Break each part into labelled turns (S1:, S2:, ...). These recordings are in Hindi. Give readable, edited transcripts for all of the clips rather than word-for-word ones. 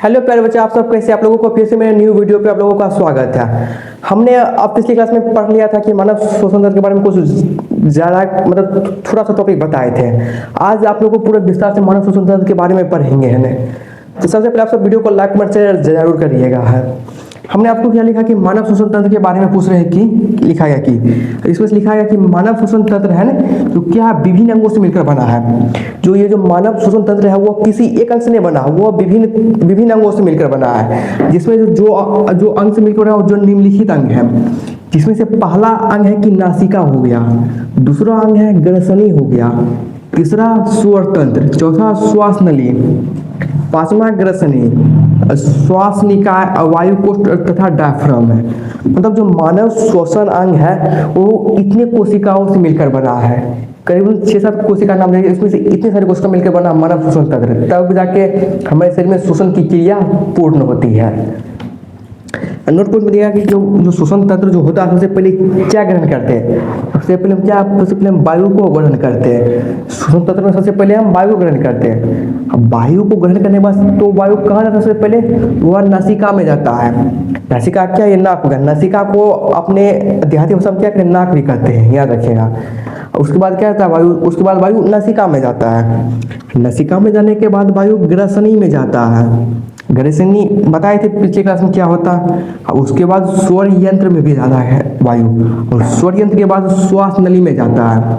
S1: हेलो प्यारे बच्चे, आप सब कैसे? आप लोगों को फिर से मेरे न्यू वीडियो पे आप लोगों का स्वागत है। हमने अब पिछली क्लास में पढ़ लिया था कि मानव शोषण तंत्र के बारे में कुछ ज़्यादा मतलब थोड़ा सा टॉपिक बताए थे। आज आप लोगों को पूरे विस्तार से मानव शोषण तंत्र के बारे में पढ़ेंगे है। तो सबसे पहले आप सब वीडियो को लाइक कमेंट शेयर जरूर करिएगा है। हमने आपको क्या लिखा कि मानव शोषण तंत्र के बारे में पूछ रहे हैं कि लिखा गया कि इसमें लिखा गया कि मानव शोषण तंत्र है ना, तो क्या विभिन्न अंगों से मिलकर बना है। जो ये जो मानव शोषण तंत्र है वो किसी एक अंग से नहीं बना, वो विभिन्न अंगों से मिलकर बना है। जिसमें जो अंग से मिलकर बना है, जो निम्नलिखित अंग है, जिसमें से पहला अंग है कि नासिका हो गया, दूसरा अंग है ग्रसनी हो गया, तीसरा स्वर तंत्र, चौथा श्वास नली, पांचवा ग्रसनी, श्वास निकाय, वायु कोष्ठ तथा डायफ्राम है। मतलब जो मानव श्वसन अंग है वो इतने कोशिकाओं से मिलकर बना है। करीबन 6-7 कोशिका नाम लेंगे, इसमें से इतने सारे कोशिका मिलकर बना मानव श्वसन तंत्र, तब जाके हमारे शरीर में श्वसन की क्रिया पूर्ण होती है। नोट पॉइंट में दिया कि जो श्वसन तंत्र जो होता है सबसे पहले क्या ग्रहण करते हैं? सबसे पहले हम वायु को ग्रहण करते हैं। श्वसन तंत्र में सबसे पहले हम वायु ग्रहण करते हैं। अब वायु को ग्रहण करने के बाद तो वायु कहाँ जाता है? सबसे पहले वह नासिका में जाता है। नासिका क्या? ये नाक होगा। नासिका को अपने देहाती भाषा में क्या कहते हैं? नाक भी कहते हैं, याद रखिएगा। उसके बाद क्या होता है? वायु, उसके बाद वायु नासिका में जाता है। नासिका में जाने के बाद वायु ग्रसनी में जाता है। ग्रसनी बताए थे पिछले क्लास में क्या होता है। उसके बाद स्वर यंत्र में भी जाता है वायु, और स्वर यंत्र के बाद श्वास नली में जाता है।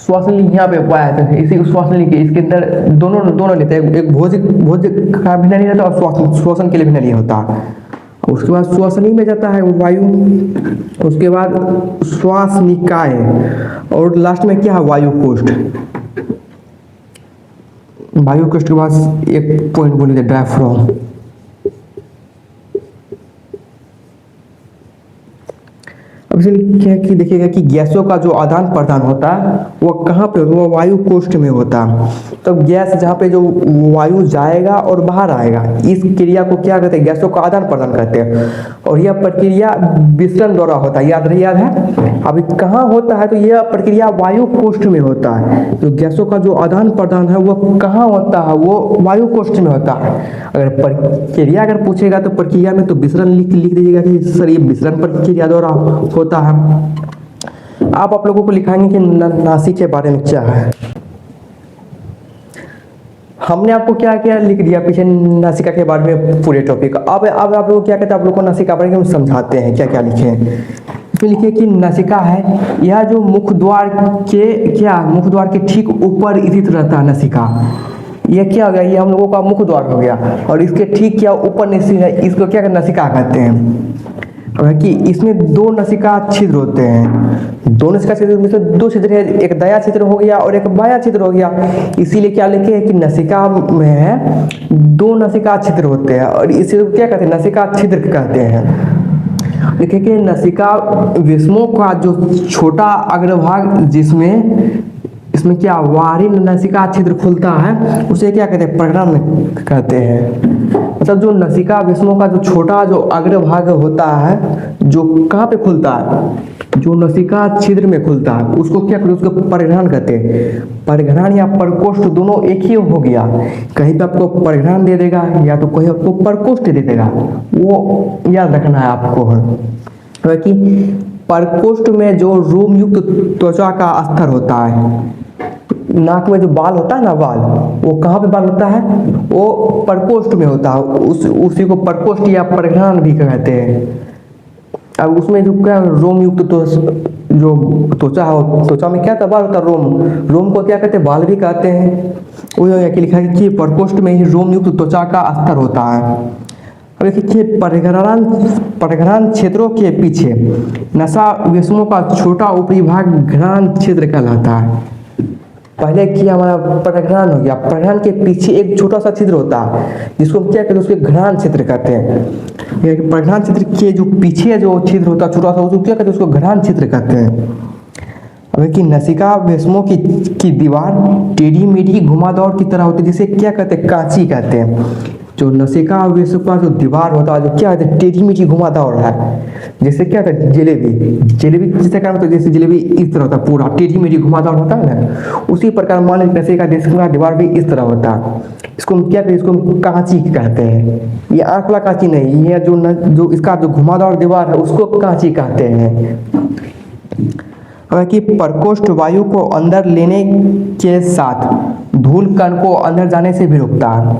S1: श्वास नली यहाँ पे पाया जाता है। इसी श्वास नली के इसके अंदर दोनों लेते हैं, एक भोज का भी नली रहता है और श्वसन के लिए भी नली होता है। उसके बाद श्वास नली में जाता है वायु, उसके बाद श्वास निकाय, और लास्ट में क्या है? वायु कोष्ठ। वायु कोष्ठ के बाद एक पॉइंट बोले थे डायफ्राम। अब इसलिए क्या कि देखिएगा कि गैसों का जो आदान प्रदान होता है वो कहाँ पे? वो वायु कोष्ठ में होता है। तो गैस जहाँ पे जो वायु जाएगा और बाहर आएगा, इस क्रिया को क्या कहते हैं? गैसों का आदान प्रदान करते हैं। और यह प्रक्रिया विसरण द्वारा होता है। याद है? अभी कहाँ होता है? तो यह प्रक्रिया वायु कोष्ठ में होता है। तो गैसों का जो आदान प्रदान है वो कहाँ होता है? वो वायु कोष्ठ में होता है। अगर प्रक्रिया अगर पूछेगा तो प्रक्रिया में तो विसरण लिख दीजिएगा कि सर ये विसरण प्रक्रिया द्वारा होता है। आप लोगों को लिखाएंगे कि नासिका के बारे में क्या है। हमने आपको क्या क्या लिख दिया पीछे नासिका के बारे में पूरे टॉपिक। अब आप लोग क्या कहते हैं? आप लोग को नासिका के बारे में समझाते हैं क्या क्या लिखे हैं। इसमें लिखिए कि नासिका है यह जो मुख द्वार के ठीक ऊपर स्थित रहता है। नासिका ये क्या हो गया? ये हम लोगों का मुख द्वार हो गया, और इसके ठीक क्या ऊपर स्थित है, इसको क्या नासिका कहते हैं। कि इसमें दो नासिका छिद्र होते हैं। दो नासिका छिद्र में से दो छिद्र है, एक दायां छिद्र हो गया और एक बायां छिद्र हो गया। इसीलिए क्या लिखे हैं कि नासिका में है दो नासिका छिद्र होते हैं, और इसे क्या कहते हैं? नासिका छिद्र कहते हैं। देखिए कि नासिका विषमों का जो छोटा अग्रभाग, इसमें क्या वारिन नासिका छिद्र खुलता है, उसे क्या कहते हैं? प्रग्रहण कहते हैं। मतलब जो नासिका विषमों का जो छोटा जो अग्रभाग होता है, जो कहाँ पे खुलता है? जो नासिका छिद्र में खुलता है, उसको क्या कहते हैं? उसको परिघ्राण कहते हैं। परिघ्राण या प्रकोष्ठ दोनों एक ही हो गया। कहीं पे आपको परिघ्राण दे देगा या तो कहीं आपको प्रकोष्ठ दे देगा, वो याद रखना है आपको। कि प्रकोष्ठ में जो रोम युक्त त्वचा का स्तर होता है, नाक में जो बाल होता है ना, बाल, वो कहाँ पे बाल होता है? वो प्रकोष्ठ में होता है। उसी को प्रकोष्ठ या परिघ्राण भी कहते हैं। अब उसमें जो क्या रोम युक्त जो त्वचा है, त्वचा में क्या बाल होता है? रोम को क्या कहते हैं? बाल भी कहते हैं। वो लिखा है कि प्रकोष्ठ में ही रोम युक्त त्वचा का स्तर होता है। अब देखिए परिघ्राण क्षेत्रों के पीछे नसा विषमों का छोटा ऊपरी भाग घ्राण क्षेत्र कहलाता है। पहले किया हमारा परिघ्राण हो गया, परिघ्राण के पीछे एक छोटा सा छिद्र होता है जिसको हम क्या कहते हैं? उसके घ्राण क्षेत्र कहते हैं। परिघ्राण क्षेत्र के जो पीछे जो छिद्र होता है छोटा सा, उसको क्या कहते हैं? उसको घ्राण क्षेत्र कहते हैं। अब कि नासिका विषमों की दीवार टेढ़ी मेढ़ी घुमावदार की तरह होती है, जिसे क्या कहते हैं? कांची कहते हैं। जो नसिका वेश का जो दीवार होता है, जो क्या होता है, टेढ़ी मेढ़ी घुमावदार है। जैसे क्या होता है, जलेबी, जलेबी जिसे क्या होता है, जैसे जलेबी इस तरह होता है, पूरा टेढ़ी मेढ़ी घुमावदार होता है ना, उसी प्रकार मान लीजिए नसिका देश का दीवार भी इस तरह होता है। इसको हम क्या कहते हैं, इसको हम कांची कहते हैं। ये आंख वाला कांची नहीं, ये जो इसका जो घुमावदार दीवार है उसको कांची कहते हैं। कि प्रकोष्ठ वायु को अंदर लेने के साथ धूल कण को अंदर जाने से भी रोकता है।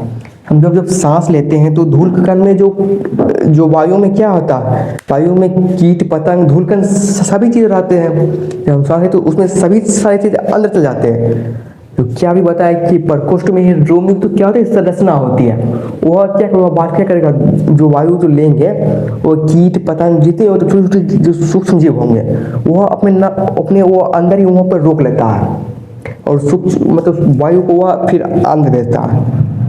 S1: हम जब सांस लेते हैं तो धूल कण में जो वायु में क्या होता है, वायु में कीट पतंग धूल कण सभी चीज़ रहते हैं। जब हम सांस लेते तो उसमें सभी सारी चीज़ अंदर चल जाते हैं। तो क्या भी बताया कि प्रकोष्ठ में ही रोमिंग तो क्या होता है, संरचना होती है। वह क्या करेगा, बात क्या करेगा, जो वायु जो लेंगे वो कीट पतंग जितने होते छोटे छोटे जो सूक्ष्म जीव होंगे वह अपने वो अंदर ही वहाँ पर रोक लेता है और सूक्ष्म मतलब वायु को वह फिर अंदर देता है।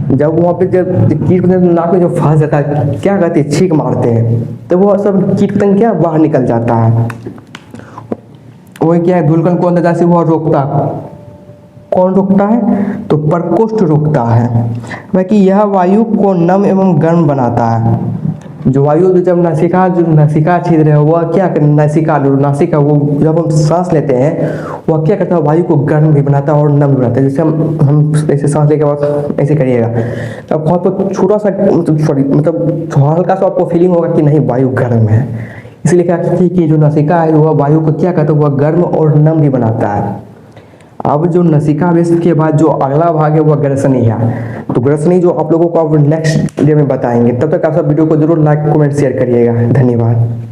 S1: जब वहाँ पे जब कीट पतंग नाक में जो फंस जाता है, क्या कहते हैं, छींक मारते हैं, तो वह सब कीट पतंग क्या बाहर निकल जाता है। वही क्या है, धूलकण को अंदर जाने से वह रोकता है। कौन रोकता है, तो प्रकोष्ठ रोकता है। बाकी यह वायु को नम एवं गर्म बनाता है। जो वायु जब नसिका छिद्र है वह क्या कर, नासिका वो जब हम सांस लेते हैं वह क्या करता है, वायु को गर्म भी बनाता है और नम भी बनाता है। जैसे हम ऐसे सांस लेके बाद ऐसे करिएगा तब बहुत तो छोटा सा मतलब हल्का सा आपको फीलिंग होगा कि नहीं वायु गर्म है। इसलिए क्या कि जो नसिका है वह वायु को क्या करता है, वह गर्म और नम भी बनाता है। अब जो नसिका वेश के बाद जो अगला भाग है वह ग्रसनी है। तो ग्रसनी जो आप लोगों को अब नेक्स्ट डे में बताएंगे। तब तक आप सब वीडियो को जरूर लाइक कमेंट शेयर करिएगा। धन्यवाद।